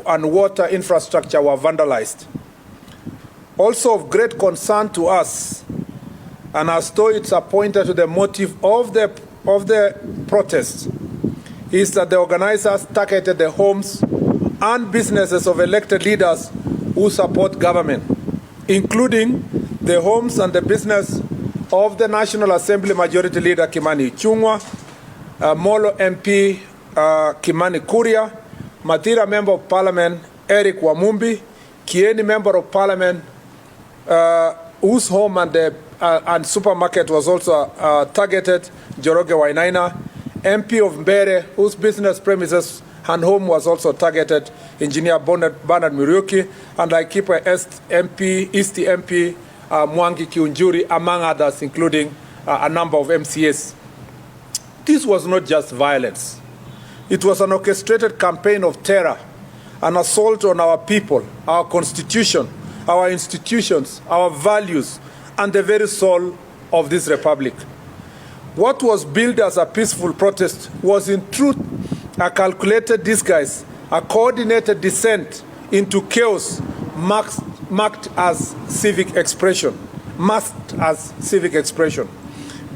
and water infrastructure were vandalized. Also of great concern to us, and as though it's pointed to the motive of the protests, is that the organizers targeted the homes and businesses of elected leaders who support government, including the homes and the business of the National Assembly Majority Leader Kimani Ichung'wah, Molo MP Kimani Kuria, Mathira Member of Parliament Eric Wamumbi, Kieni Member of Parliament whose home and supermarket was also targeted, Joroge Wainaina, MP of Mbere, whose business premises and home was also targeted, Engineer Bernard Muriuki, and Laikipia East MP Mwangi Kiunjuri, among others, including a number of MCAs. This was not just violence. It was an orchestrated campaign of terror, an assault on our people, our constitution, our institutions, our values, and the very soul of this republic. What was billed as a peaceful protest was in truth a calculated disguise, a coordinated descent into chaos masked as civic expression.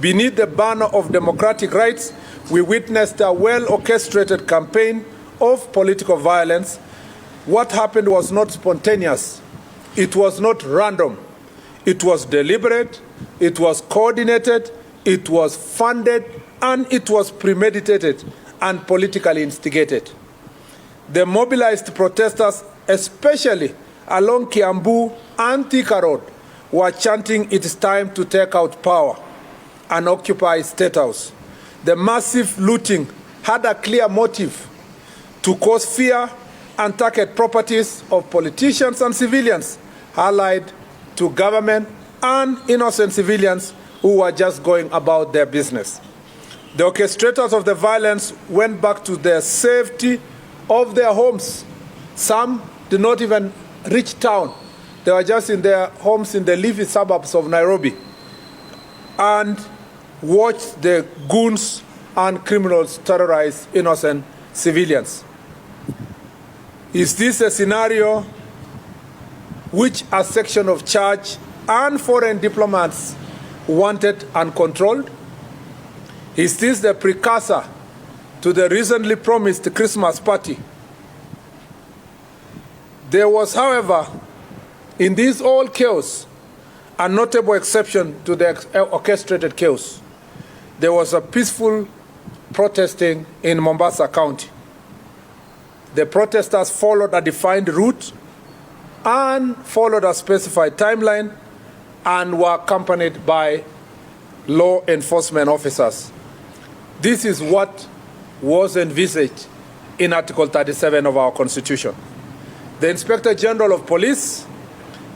Beneath the banner of democratic rights, we witnessed a well-orchestrated campaign of political violence. What happened was not spontaneous. It was not random. It was deliberate, it was coordinated, it was funded, and it was premeditated and politically instigated. The mobilized protesters, especially along Kiambu and Thika Road, were chanting it's time to take out power and occupy State House. The massive looting had a clear motive to cause fear and target properties of politicians and civilians allied to government and innocent civilians who were just going about their business. The orchestrators of the violence went back to the safety of their homes. Some did not even reach town. They were just in their homes in the leafy suburbs of Nairobi and watched the goons and criminals terrorize innocent civilians. Is this a scenario which a section of church and foreign diplomats wanted and controlled? Is this the precursor to the recently promised Christmas party? There was, however, in this all chaos, a notable exception to the orchestrated chaos. There was a peaceful protesting in Mombasa County. The protesters followed a defined route and followed a specified timeline and were accompanied by law enforcement officers. This is what was envisaged in Article 37 of our Constitution. The Inspector General of Police,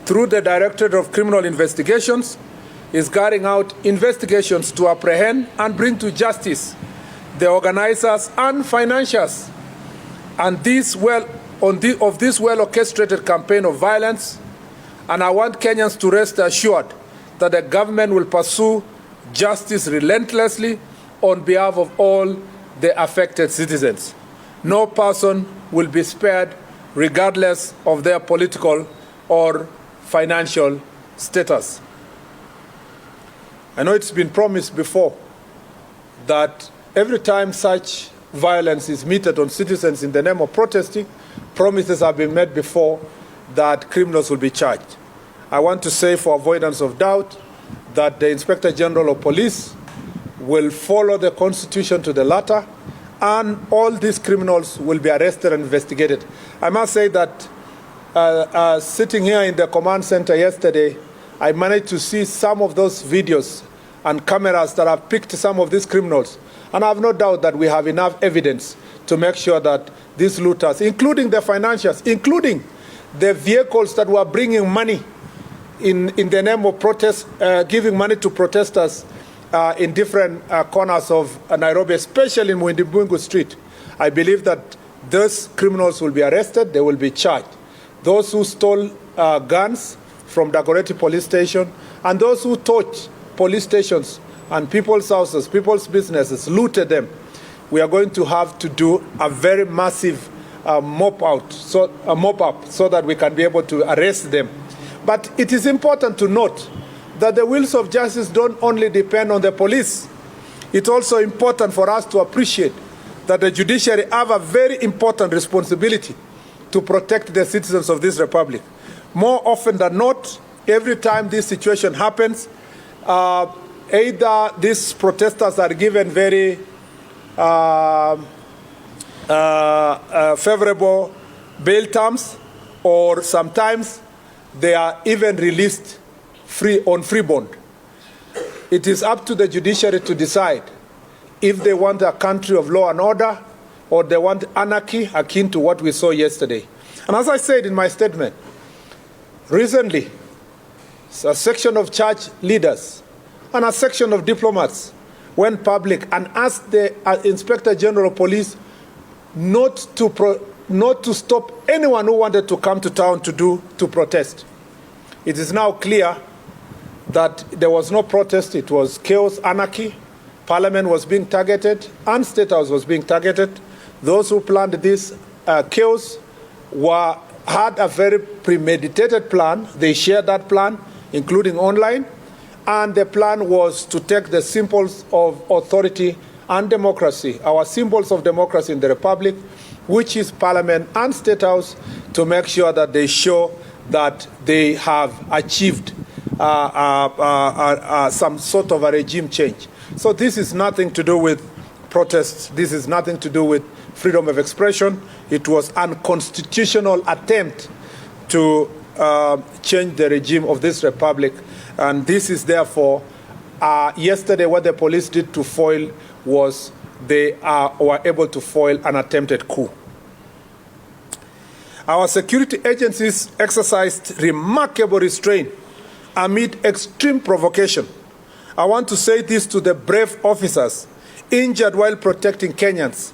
through the Directorate of Criminal Investigations, is carrying out investigations to apprehend and bring to justice the organizers and financiers and this well-orchestrated campaign of violence. And I want Kenyans to rest assured that the government will pursue justice relentlessly on behalf of all the affected citizens. No person will be spared regardless of their political or financial status. I know it's been promised before that every time such violence is meted on citizens in the name of protesting, promises have been made before that criminals will be charged. I want to say, for avoidance of doubt, that the Inspector General of Police will follow the Constitution to the letter, and all these criminals will be arrested and investigated. I must say that sitting here in the command center yesterday, I managed to see some of those videos and cameras that have picked some of these criminals. And I have no doubt that we have enough evidence to make sure that these looters, including the financiers, including the vehicles that were bringing money in the name of protest, giving money to protesters in different corners of Nairobi, especially in Mwindibungu Street, I believe that those criminals will be arrested, they will be charged. Those who stole guns from Dagoretti police station and those who torched police stations and people's houses, people's businesses, looted them, we are going to have to do a very massive mop up so that we can be able to arrest them. But it is important to note that the wheels of justice don't only depend on the police. It's also important for us to appreciate that the judiciary have a very important responsibility to protect the citizens of this republic. More often than not, every time this situation happens, either these protesters are given very favorable bail terms, or sometimes they are even released on free bond. It is up to the judiciary to decide if they want a country of law and order or they want anarchy akin to what we saw yesterday. And as I said in my statement, recently, a section of church leaders and a section of diplomats went public and asked the Inspector General of Police not to stop anyone who wanted to come to town to protest. It is now clear that there was no protest, it was chaos, anarchy. Parliament was being targeted and State House was being targeted. Those who planned this chaos had a very premeditated plan. They shared that plan, including online, and the plan was to take the symbols of authority and democracy, our symbols of democracy in the Republic, which is Parliament and State House, to make sure that they show that they have achieved some sort of a regime change. So this is nothing to do with protests. This is nothing to do with freedom of expression. It was an unconstitutional attempt to change the regime of this republic. And this is therefore, yesterday what the police did to foil was they were able to foil an attempted coup. Our security agencies exercised remarkable restraint amid extreme provocation. I want to say this to the brave officers injured while protecting Kenyans'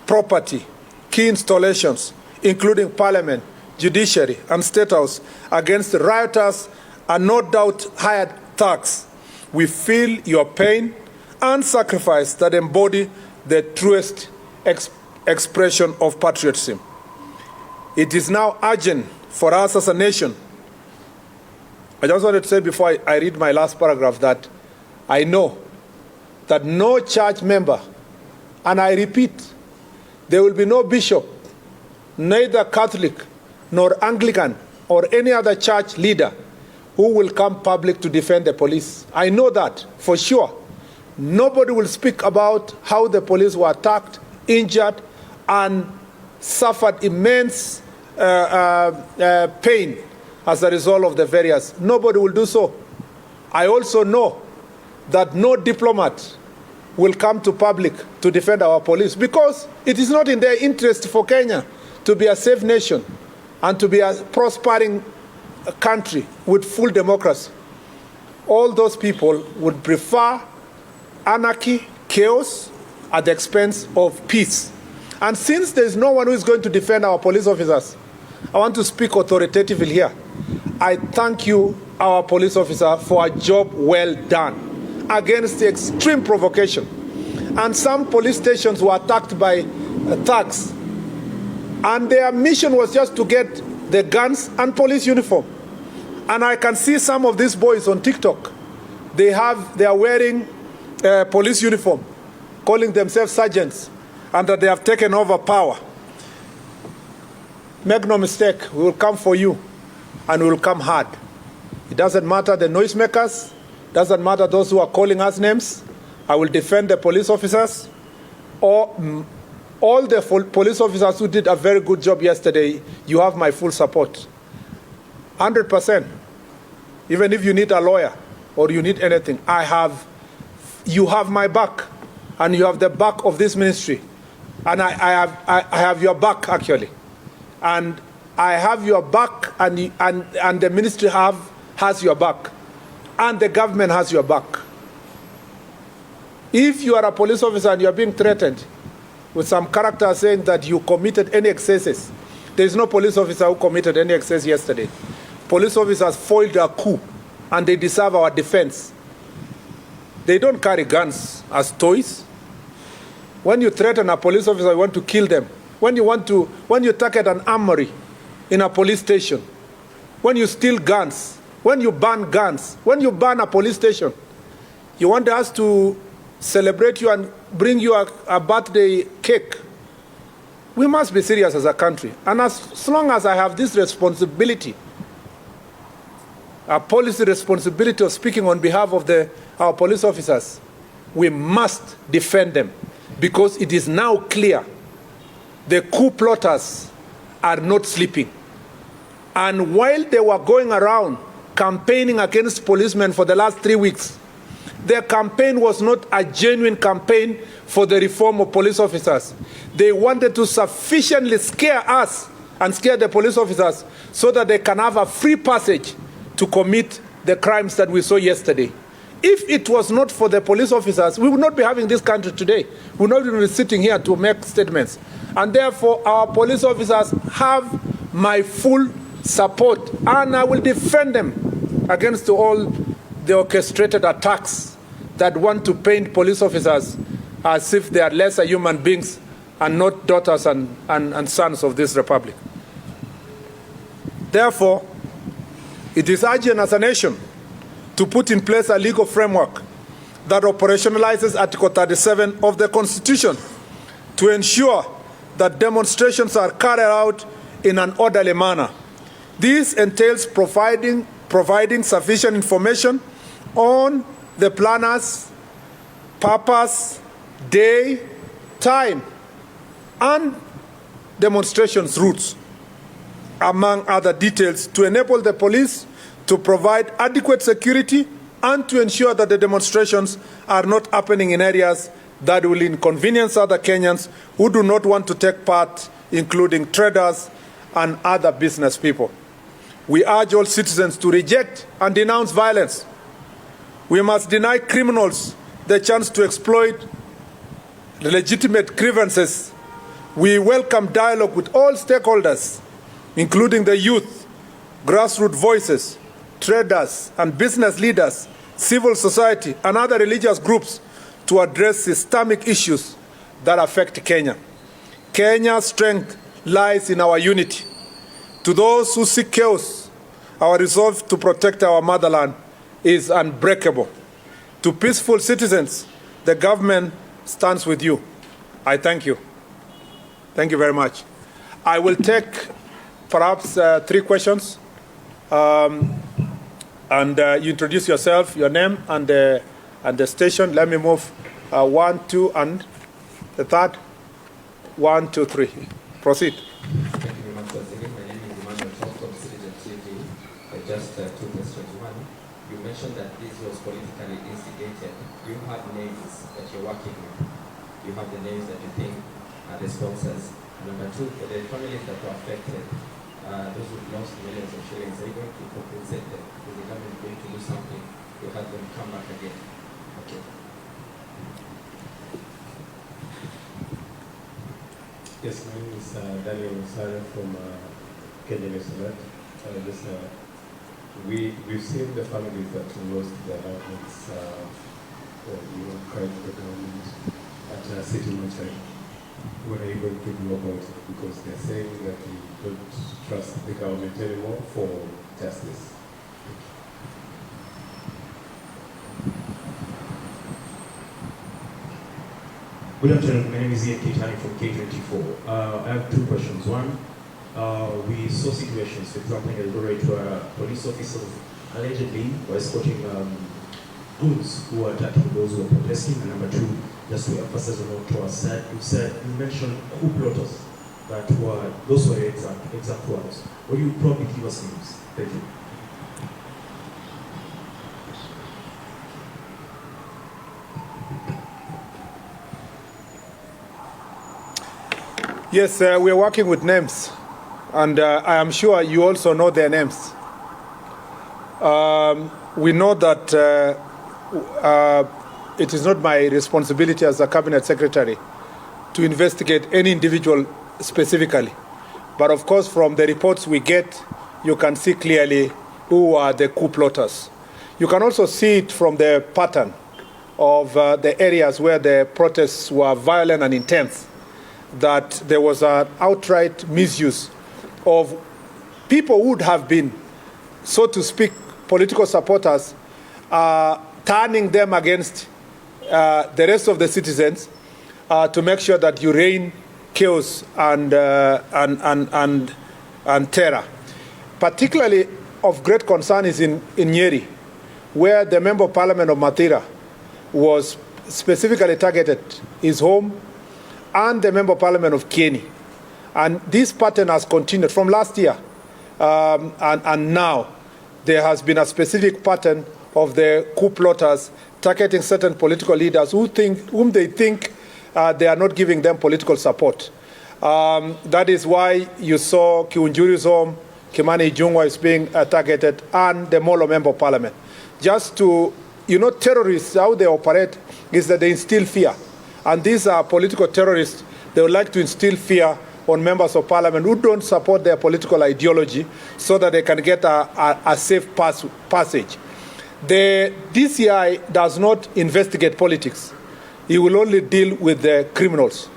property, key installations, including Parliament, Judiciary, and State House, against the rioters and no doubt hired thugs. We feel your pain and sacrifice that embody the truest expression of patriotism. It is now urgent for us as a nation. I just wanted to say before I read my last paragraph that I know that no church member, and I repeat, there will be no bishop, neither Catholic nor Anglican or any other church leader who will come public to defend the police. I know that for sure. Nobody will speak about how the police were attacked, injured, and suffered immense pain as a result of the various. Nobody will do so. I also know that no diplomat will come to public to defend our police because it is not in their interest for Kenya to be a safe nation and to be a prospering country with full democracy. All those people would prefer anarchy, chaos, at the expense of peace. And since there is no one who is going to defend our police officers, I want to speak authoritatively here. I thank you, our police officer, for a job well done against the extreme provocation. And some police stations were attacked by thugs. And their mission was just to get the guns and police uniform. And I can see some of these boys on TikTok. They are wearing police uniform, calling themselves sergeants, and that they have taken over power. Make no mistake, we will come for you, and we will come hard. It doesn't matter the noisemakers, doesn't matter those who are calling us names. I will defend the police officers, or all the police officers who did a very good job yesterday. You have my full support, 100%. Even if you need a lawyer or you need anything, you have my back, and you have the back of this ministry, and I have your back actually, and I have your back, and the ministry has your back, and the government has your back. If you are a police officer and you are being threatened with some character saying that you committed any excesses, there is no police officer who committed any excess yesterday. Police officers foiled a coup, and they deserve our defense. They don't carry guns as toys. When you threaten a police officer, you want to kill them, when you target an armory in a police station, when you steal guns, when you ban guns, when you ban a police station, you want us to celebrate you and bring you a birthday cake. We must be serious as a country. And as long as I have this responsibility, a policy responsibility of speaking on behalf of our police officers, we must defend them, because it is now clear the coup plotters are not sleeping. And while they were going around campaigning against policemen for the last 3 weeks, their campaign was not a genuine campaign for the reform of police officers. They wanted to sufficiently scare us and scare the police officers so that they can have a free passage to commit the crimes that we saw yesterday. If it was not for the police officers, we would not be having this country today. We would not be sitting here to make statements. And therefore, our police officers have my full support, and I will defend them against all the orchestrated attacks that want to paint police officers as if they are lesser human beings and not daughters and sons of this republic. Therefore, it is urgent as a nation to put in place a legal framework that operationalizes Article 37 of the Constitution to ensure that demonstrations are carried out in an orderly manner. This entails providing sufficient information on the planners, purpose, day, time, and demonstrations routes, among other details, to enable the police to provide adequate security and to ensure that the demonstrations are not happening in areas that will inconvenience other Kenyans who do not want to take part, including traders and other business people. We urge all citizens to reject and denounce violence. We must deny criminals the chance to exploit legitimate grievances. We welcome dialogue with all stakeholders, including the youth, grassroots voices, traders and business leaders, civil society, and other religious groups to address systemic issues that affect Kenya. Kenya's strength lies in our unity. To those who seek chaos, our resolve to protect our motherland is unbreakable. To peaceful citizens, the government stands with you. I thank you. Thank you very much. I will take perhaps 3 questions. And you introduce yourself, your name, and the station. Let me move 1, 2, and the third. 1, 2, 3. Proceed. Thank you very much, Sir. My name is Emmanuel from SIGNET. Just 2 questions. One, you mentioned that this was politically instigated. You have names that you're working with. You have the names that you think are the sponsors. Number 2, for the families that were affected, those who lost millions of shillings, are you going to compensate them? Is the government going to do something to have them come back again? Okay. Yes, my name is Daniel Musara from Condemnation. We've seen the families that lost their loved ones, cried to the government at City Mortuary. What are you going to do about it? Because they're saying that they don't trust the government anymore for justice. Good afternoon, my name is Ian Kitani from K24. I have 2 questions. One, we saw situations, for example, in Eldoret where police officers allegedly were escorting goons who were attacking those who were protesting. And number 2, just to emphasize on what was said, you mentioned coup plotters, those were exact words. Will you probably give us names? Thank you. Yes, we are working with names, and I am sure you also know their names. We know that it is not my responsibility as a cabinet secretary to investigate any individual specifically. But of course, from the reports we get, you can see clearly who are the coup plotters. You can also see it from the pattern of the areas where the protests were violent and intense. that there was an outright misuse of people who would have been, so to speak, political supporters, turning them against the rest of the citizens to make sure that you reign chaos and terror. Particularly of great concern is in Nyeri, where the Member of Parliament of Mathira was specifically targeted, his home, and the Member of Parliament of Kieni. And this pattern has continued from last year, and now there has been a specific pattern of the coup plotters targeting certain political leaders whom they think they are not giving them political support. That is why you saw Kiunjuri's home, Kimani Ichung'wah is being targeted, and the Molo Member of Parliament. Just to, terrorists, how they operate is that they instill fear. And these are political terrorists. They would like to instill fear on members of parliament who don't support their political ideology so that they can get a safe passage. The DCI does not investigate politics. It will only deal with the criminals.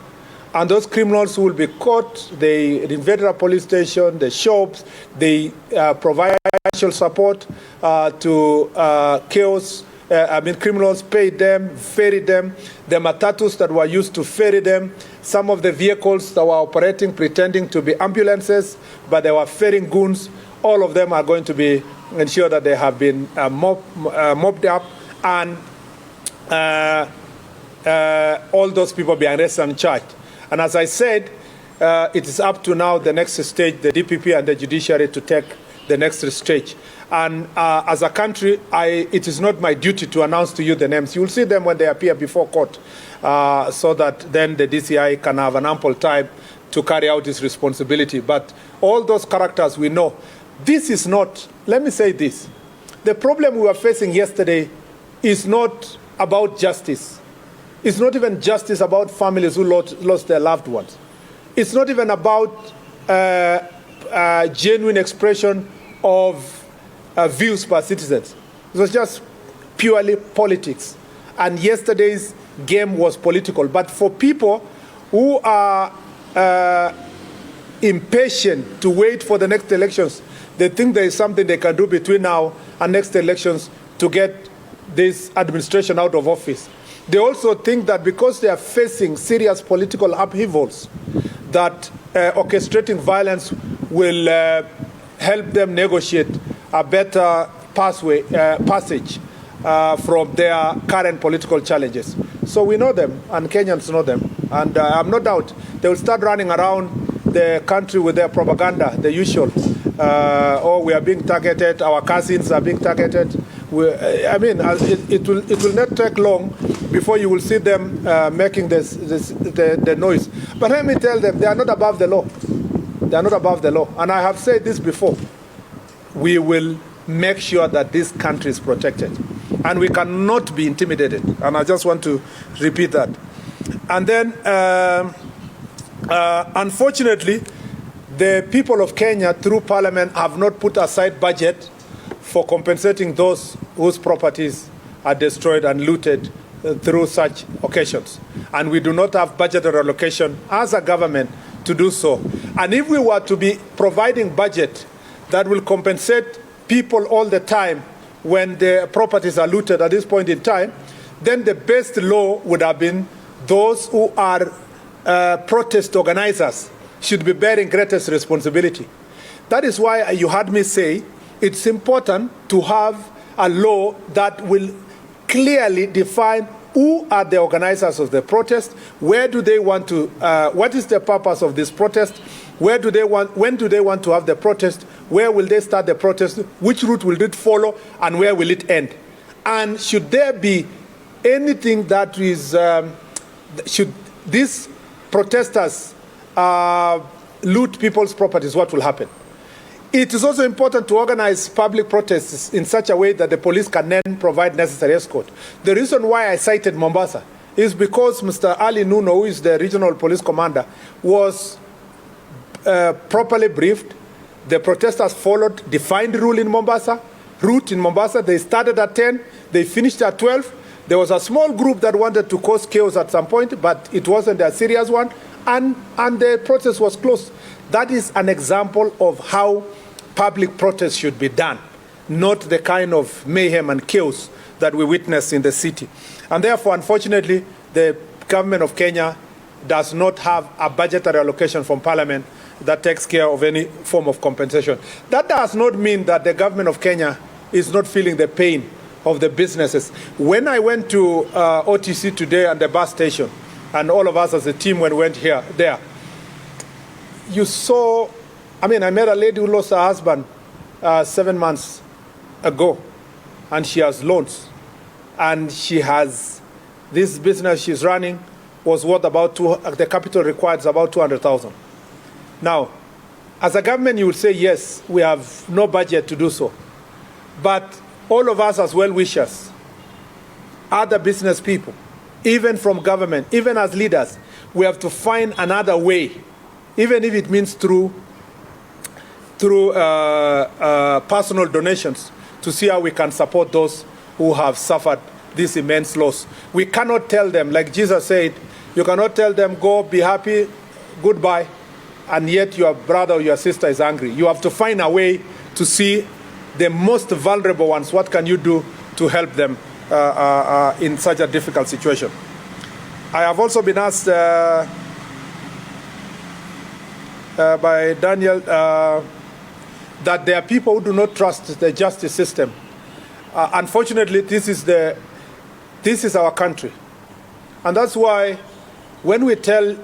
And those criminals who will be caught, they invaded a police station, the shops, they provide financial support to chaos. Criminals paid them, ferried them. The matatus that were used to ferry them, some of the vehicles that were operating pretending to be ambulances, but they were ferrying goons, all of them are going to be ensure that they have been mobbed up, and all those people be arrested and charged. And as I said, it is up to now the next stage, the DPP and the judiciary, to take the next stage. And as a country, it is not my duty to announce to you the names. You will see them when they appear before court, so that then the DCI can have an ample time to carry out its responsibility. But all those characters we know. This is not, let me say this, the problem we were facing yesterday is not about justice. It's not even justice about families who lost their loved ones. It's not even about genuine expression of views by citizens. It was just purely politics. And yesterday's game was political. But for people who are impatient to wait for the next elections, they think there is something they can do between now and next elections to get this administration out of office. They also think that because they are facing serious political upheavals, that orchestrating violence will help them negotiate a better passage from their current political challenges. So we know them, and Kenyans know them. And I have no doubt they will start running around the country with their propaganda, the usual. We are being targeted, our cousins are being targeted. It will not take long before you will see them making the noise. But let me tell them, they are not above the law. They are not above the law. And I have said this before. We will make sure that this country is protected. And we cannot be intimidated. And I just want to repeat that. And then, unfortunately, the people of Kenya, through Parliament, have not put aside budget for compensating those whose properties are destroyed and looted through such occasions. And we do not have budgetary allocation as a government to do so. And if we were to be providing budget that will compensate people all the time when their properties are looted at this point in time, then the best law would have been those who are protest organizers should be bearing greatest responsibility. That is why you heard me say it's important to have a law that will clearly define who are the organizers of the protest, where do they want to, what is the purpose of this protest, when do they want to have the protest, where will they start the protest, which route will it follow, and where will it end? And should there be anything that is, should these protesters loot people's properties, what will happen? It is also important to organize public protests in such a way that the police can then provide necessary escort. The reason why I cited Mombasa is because Mr. Ali Nuno, who is the regional police commander, was properly briefed. The protesters followed defined route in Mombasa. They started at 10, they finished at 12. There was a small group that wanted to cause chaos at some point, but it wasn't a serious one. and the protest was closed. That is an example of how public protest should be done, not the kind of mayhem and chaos that we witnessed in the city. And therefore, unfortunately, the government of Kenya does not have a budgetary allocation from Parliament that takes care of any form of compensation. That does not mean that the government of Kenya is not feeling the pain of the businesses. When I went to OTC today at the bus station, and all of us as a team when we went there, you saw, I met a lady who lost her husband 7 months ago, and she has loans. And she has, this business she's running was worth about, the capital required is about 200,000. Now, as a government, you will say, yes, we have no budget to do so. But all of us as well-wishers, other business people, even from government, even as leaders, we have to find another way, even if it means through personal donations, to see how we can support those who have suffered this immense loss. We cannot tell them, like Jesus said, you cannot tell them, go, be happy, goodbye, and yet your brother or your sister is angry. You have to find a way to see the most vulnerable ones. What can you do to help them in such a difficult situation? I have also been asked by Daniel that there are people who do not trust the justice system. Unfortunately, this is our country. And that's why when we tell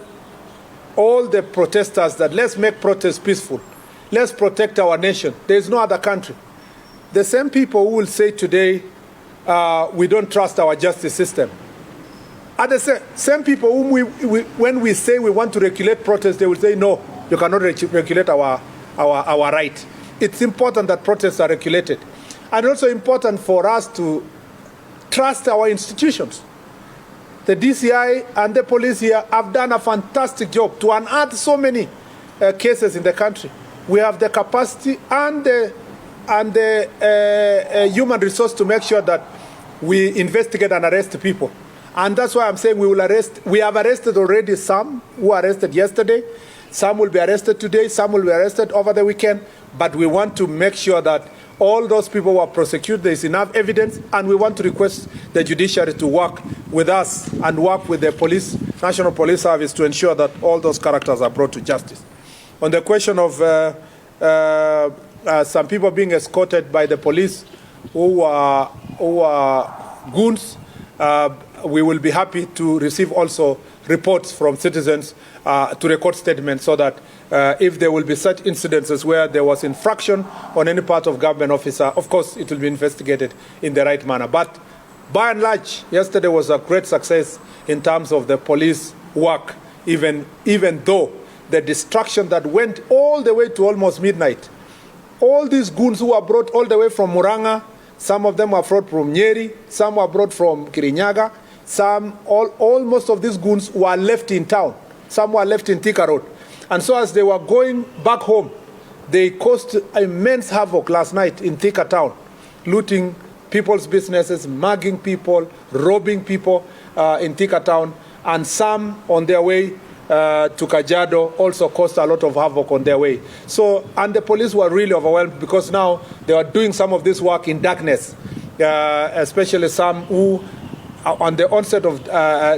all the protesters that let's make protests peaceful, let's protect our nation, there is no other country. The same people who will say today, we don't trust our justice system, are the same people whom when we say we want to regulate protests, they will say, no, you cannot regulate our right. It's important that protests are regulated. And also important for us to trust our institutions. The DCI and the police here have done a fantastic job to unearth so many cases in the country. We have the capacity and the human resource to make sure that we investigate and arrest people. And that's why I'm saying we will arrest. We have arrested already some who were arrested yesterday. Some will be arrested today. Some will be arrested over the weekend. But we want to make sure that all those people who are prosecuted, there is enough evidence, and we want to request the judiciary to work with us and work with the police, National Police Service, to ensure that all those characters are brought to justice. On the question of some people being escorted by the police who are goons, we will be happy to receive also reports from citizens to record statements so that if there will be such incidences where there was infraction on any part of government officer, of course it will be investigated in the right manner. But by and large, yesterday was a great success in terms of the police work, even though the destruction that went all the way to almost midnight. All these goons who were brought all the way from Muranga, some of them were brought from Nyeri, some were brought from Kirinyaga, most of these goons were left in town. Some were left in Thika Road. And so as they were going back home, they caused immense havoc last night in Thika town, looting people's businesses, mugging people, robbing people in Thika town, and some on their way to Kajiado also caused a lot of havoc on their way. So, and the police were really overwhelmed because now they were doing some of this work in darkness, especially some who, on the onset of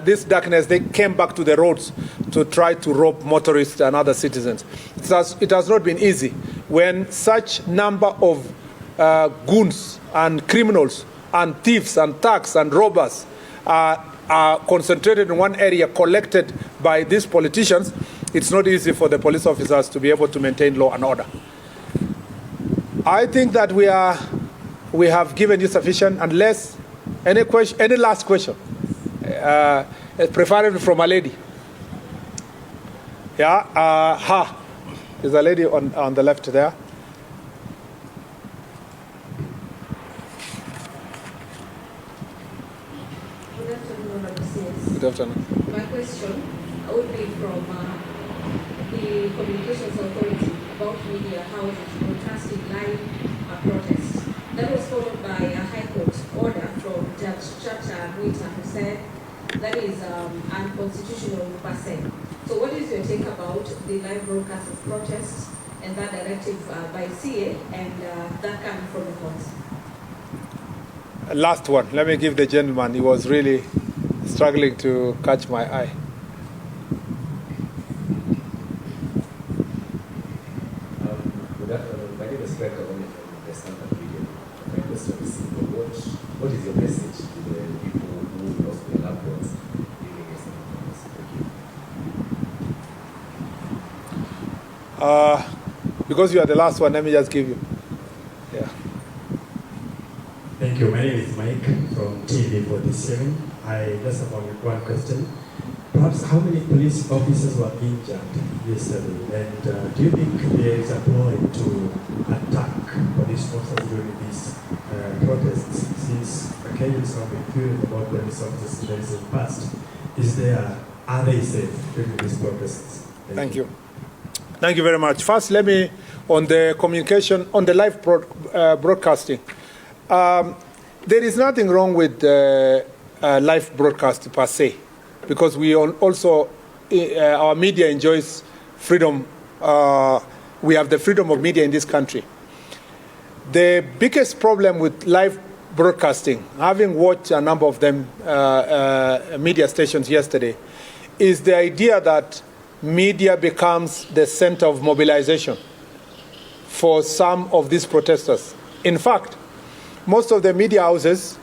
this darkness, they came back to the roads to try to rob motorists and other citizens. It has not been easy when such number of goons and criminals and thieves and thugs and robbers are concentrated in one area, collected by these politicians. It's not easy for the police officers to be able to maintain law and order. I think that we have given you sufficient, unless any last question, preferably from a lady. Yeah, there's a lady on the left there. Good afternoon, Mr. Good afternoon. My question would be from the Communications Authority about media houses broadcasting live protests. That was followed by a High Court order from Judge Chacha Mwita, who said that is unconstitutional per se. So what is your take about the live broadcast of protests and that directive by CA and that coming from the courts? Last one. Let me give the gentleman. He was really struggling to catch my eye. My name is Murkomen from the Standard Video. My question is simple. What is your message to the people who lost their loved ones during yesterday? Thank you. Because you are the last one, let me just give you. Yeah. Thank you. My name is Mike from TV47. I just have one question. Perhaps how many police officers were injured yesterday? And do you think there is a point to attack police officers during these protests? Since the Kenyans have been fearing about police officers in the past, are they safe during these protests? Thank you. Thank you very much. First, let me, on the communication, on the live broadcasting, there is nothing wrong with live broadcast per se, because we also, our media enjoys freedom. We have the freedom of media in this country. The biggest problem with live broadcasting, having watched a number of them, media stations yesterday, is the idea that media becomes the center of mobilization for some of these protesters. In fact, most of the media houses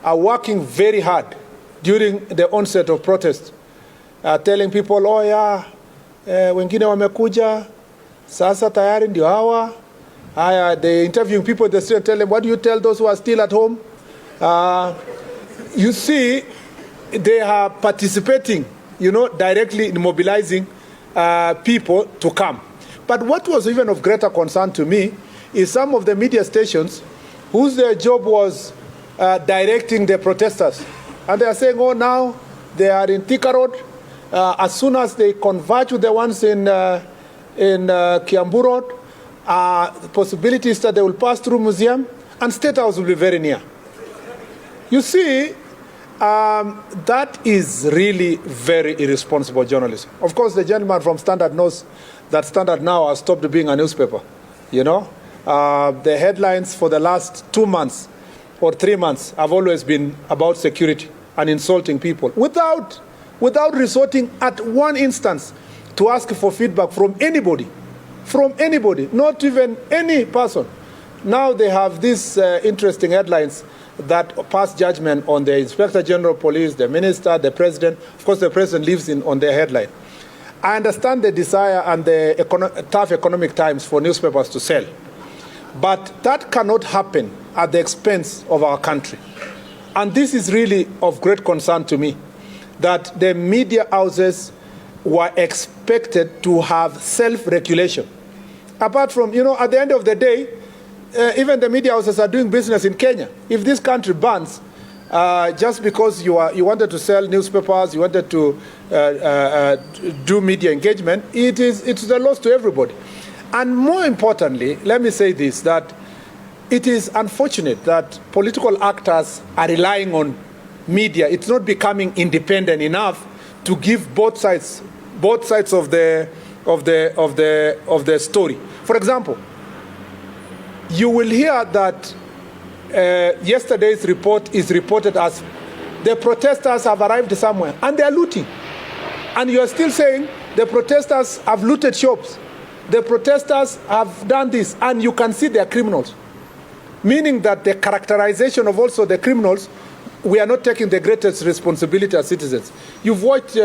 are working very hard during the onset of protest, telling people, oh yeah, wengine wamekuja, sasa tayari ndio hawa. They're interviewing people in the street and tell them, what do you tell those who are still at home? You see, they are participating, directly in mobilizing people to come. But what was even of greater concern to me is some of the media stations whose their job was directing the protesters. And they are saying, oh, now they are in Thika Road. As soon as they converge with the ones in Kiambu Road, the possibility is that they will pass through Museum and State House will be very near. You see, that is really very irresponsible journalism. Of course, the gentleman from Standard knows that Standard now has stopped being a newspaper. The headlines for the last 2 months or 3 months have always been about security and insulting people without resorting at one instance to ask for feedback from anybody, not even any person. Now they have these interesting headlines that pass judgment on the Inspector General of Police, the Minister, the President. Of course, the President lives on their headline. I understand the desire and the tough economic times for newspapers to sell. But that cannot happen at the expense of our country. And this is really of great concern to me, that the media houses were expected to have self-regulation. Apart from, at the end of the day, even the media houses are doing business in Kenya. If this country bans, just because you wanted to sell newspapers, you wanted to do media engagement, it's a loss to everybody. And more importantly, let me say this, that it is unfortunate that political actors are relying on media. It's not becoming independent enough to give both sides of the story. For example, you will hear that yesterday's report is reported as the protesters have arrived somewhere and they are looting. And you are still saying the protesters have looted shops. The protesters have done this, and you can see they are criminals. Meaning that the characterization of also the criminals, we are not taking the greatest responsibility as citizens. You've watched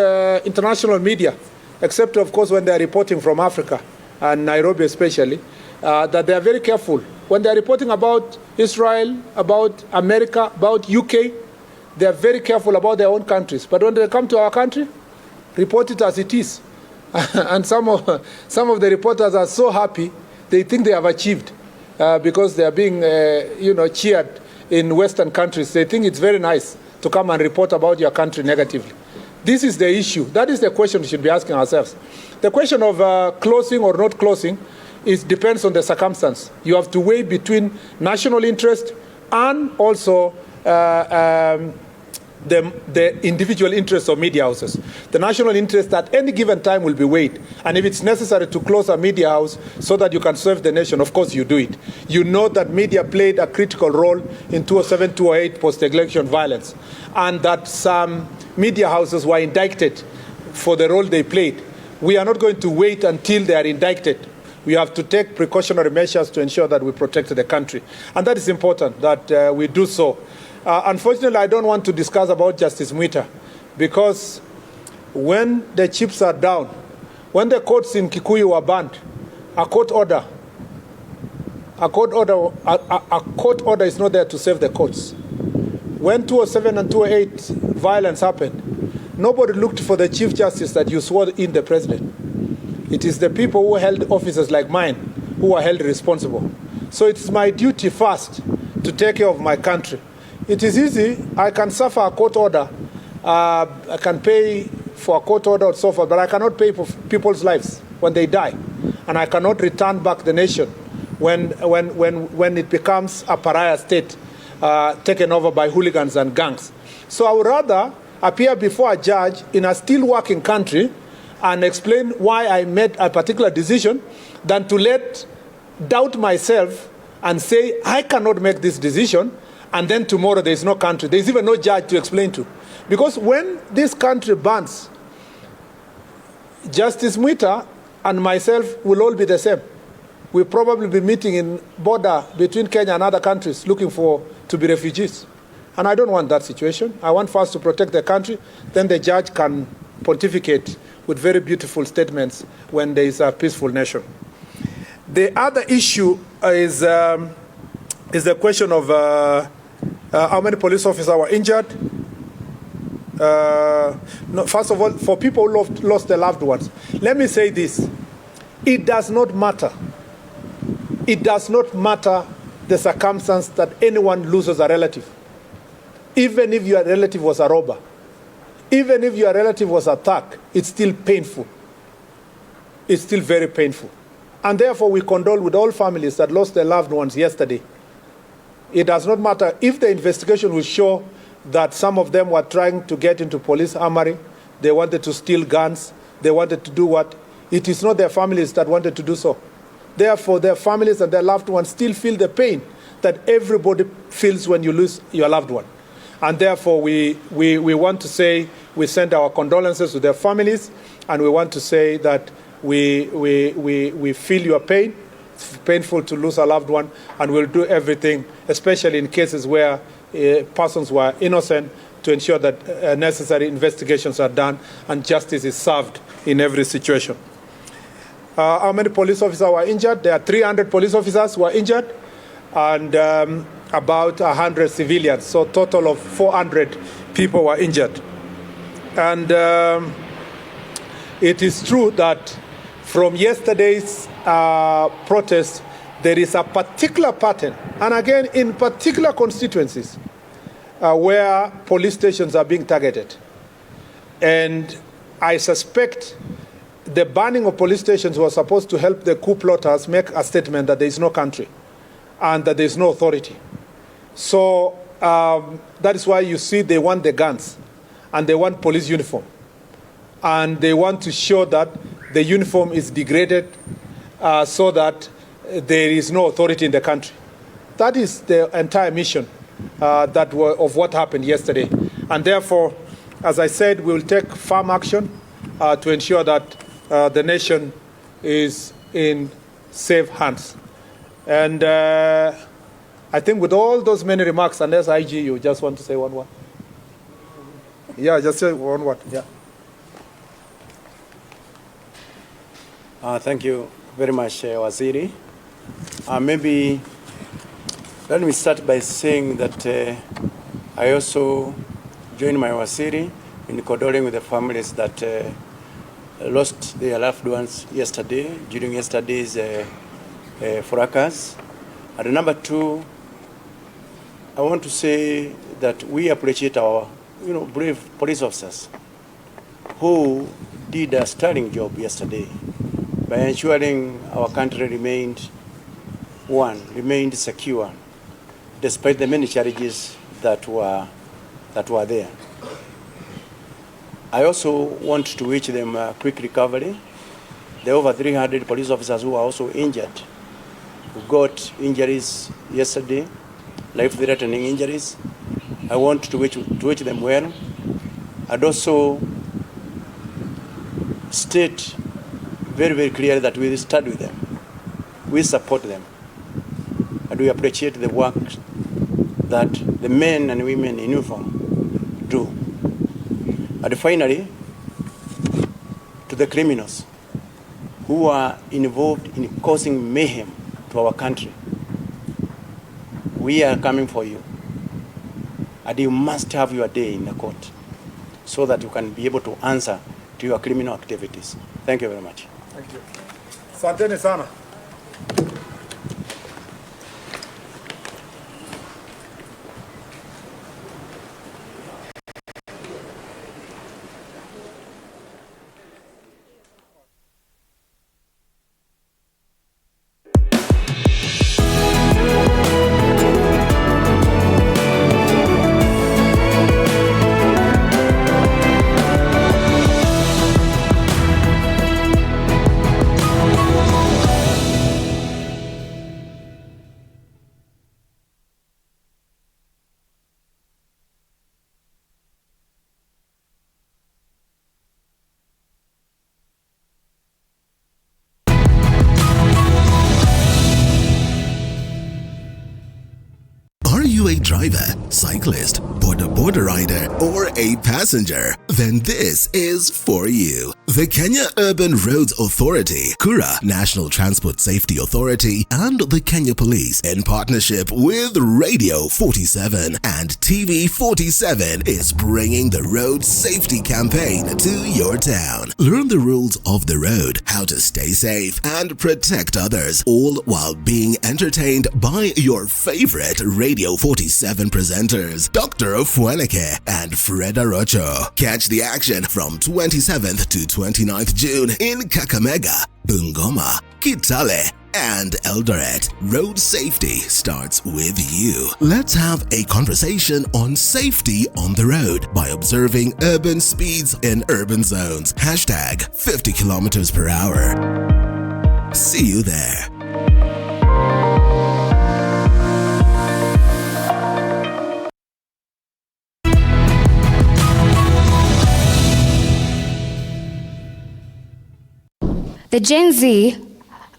international media, except of course when they are reporting from Africa, and Nairobi especially, that they are very careful. When they are reporting about Israel, about America, about UK, they are very careful about their own countries. But when they come to our country, report it as it is. And some of the reporters are so happy, they think they have achieved because they are being cheered in Western countries. They think it's very nice to come and report about your country negatively. This is the issue. That is the question we should be asking ourselves. The question of closing or not closing depends on the circumstance. You have to weigh between national interest and also the individual interests of media houses. The national interest at any given time will be weighed. And if it's necessary to close a media house so that you can serve the nation, of course you do it. You know that media played a critical role in 2007, 2008 post-election violence, and that some media houses were indicted for the role they played. We are not going to wait until they are indicted. We have to take precautionary measures to ensure that we protect the country. And that is important, that we do so. Unfortunately, I don't want to discuss about Justice Mwita, because when the chips are down, when the courts in Kikuyu were banned, a court order is not there to save the courts. When 2007 and 2008 violence happened, nobody looked for the Chief Justice that you swore in the president. It is the people who held offices like mine who are held responsible. So it's my duty first to take care of my country. It is easy. I can suffer a court order. I can pay for a court order or so forth, but I cannot pay for people's lives when they die. And I cannot return back the nation when it becomes a pariah state taken over by hooligans and gangs. So I would rather appear before a judge in a still working country and explain why I made a particular decision than to doubt myself and say, I cannot make this decision, and then tomorrow there is no country. There is even no judge to explain to. Because when this country burns, Justice Mwita and myself will all be the same. We'll probably be meeting in border between Kenya and other countries looking to be refugees. And I don't want that situation. I want first to protect the country, then the judge can pontificate with very beautiful statements when there is a peaceful nation. The other issue is the question of how many police officers were injured. No, first of all, for people who lost their loved ones, let me say this. It does not matter. It does not matter the circumstance that anyone loses a relative. Even if your relative was a robber, even if your relative was attacked, it's still painful. It's still very painful. And therefore, we condole with all families that lost their loved ones yesterday. It does not matter if the investigation will show that some of them were trying to get into police armory, they wanted to steal guns, they wanted to do what? It is not their families that wanted to do so. Therefore, their families and their loved ones still feel the pain that everybody feels when you lose your loved one. And therefore, we want to say we send our condolences to their families, and we want to say that we feel your pain. It's painful to lose a loved one, and we'll do everything, especially in cases where persons were innocent, to ensure that necessary investigations are done and justice is served in every situation. How many police officers were injured? There are 300 police officers who were injured, and about 100 civilians. So a total of 400 people were injured. And it is true that from yesterday's protest, there is a particular pattern, and again, in particular constituencies, where police stations are being targeted. And I suspect the banning of police stations was supposed to help the coup plotters make a statement that there is no country and that there is no authority. So that is why you see they want the guns and they want police uniform. And they want to show that the uniform is degraded so that there is no authority in the country. That is the entire mission of what happened yesterday. And therefore, as I said, we will take firm action to ensure that the nation is in safe hands. And I think with all those many remarks, unless IG, you just want to say one word? Yeah, just say one word. Yeah. Thank you very much, Waziri. Maybe let me start by saying that I also join my Waziri in condoling with the families that lost their loved ones yesterday, during yesterday's fracas. And number two, I want to say that we appreciate our brave police officers who did a sterling job yesterday by ensuring our country remained secure, despite the many challenges that were there. I also want to wish them a quick recovery. There are over 300 police officers who are also injured, who got injuries yesterday, life-threatening injuries. I want to wish them well. And also state very, very clearly that we stand with them. We support them. And we appreciate the work that the men and women in uniform do. And finally, to the criminals who are involved in causing mayhem to our country, we are coming for you. And you must have your day in the court so that you can be able to answer to your criminal activities. Thank you very much. Thank you. Asanteni sana. Are you a driver, cyclist, border rider, or a passenger? Then this is for you. The Kenya Urban Roads Authority, Kura National Transport Safety Authority, and the Kenya Police, in partnership with Radio 47 and TV 47, is bringing the Road Safety Campaign to your town. Learn the rules of the road, how to stay safe, and protect others, all while being entertained by your favorite Radio 47 presenters, Dr. Ofueneke and Fred Arocho. Catch the action from 27th to 29th June in Kakamega, Bungoma, Kitale, and Eldoret. Road safety starts with you. Let's have a conversation on safety on the road by observing urban speeds in urban zones. Hashtag 50 kilometers per hour. See you there. The Gen Z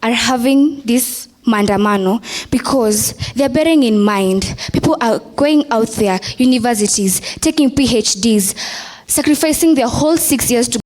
are having this maandamano because they're bearing in mind people are going out there, universities, taking PhDs, sacrificing their whole 6 years to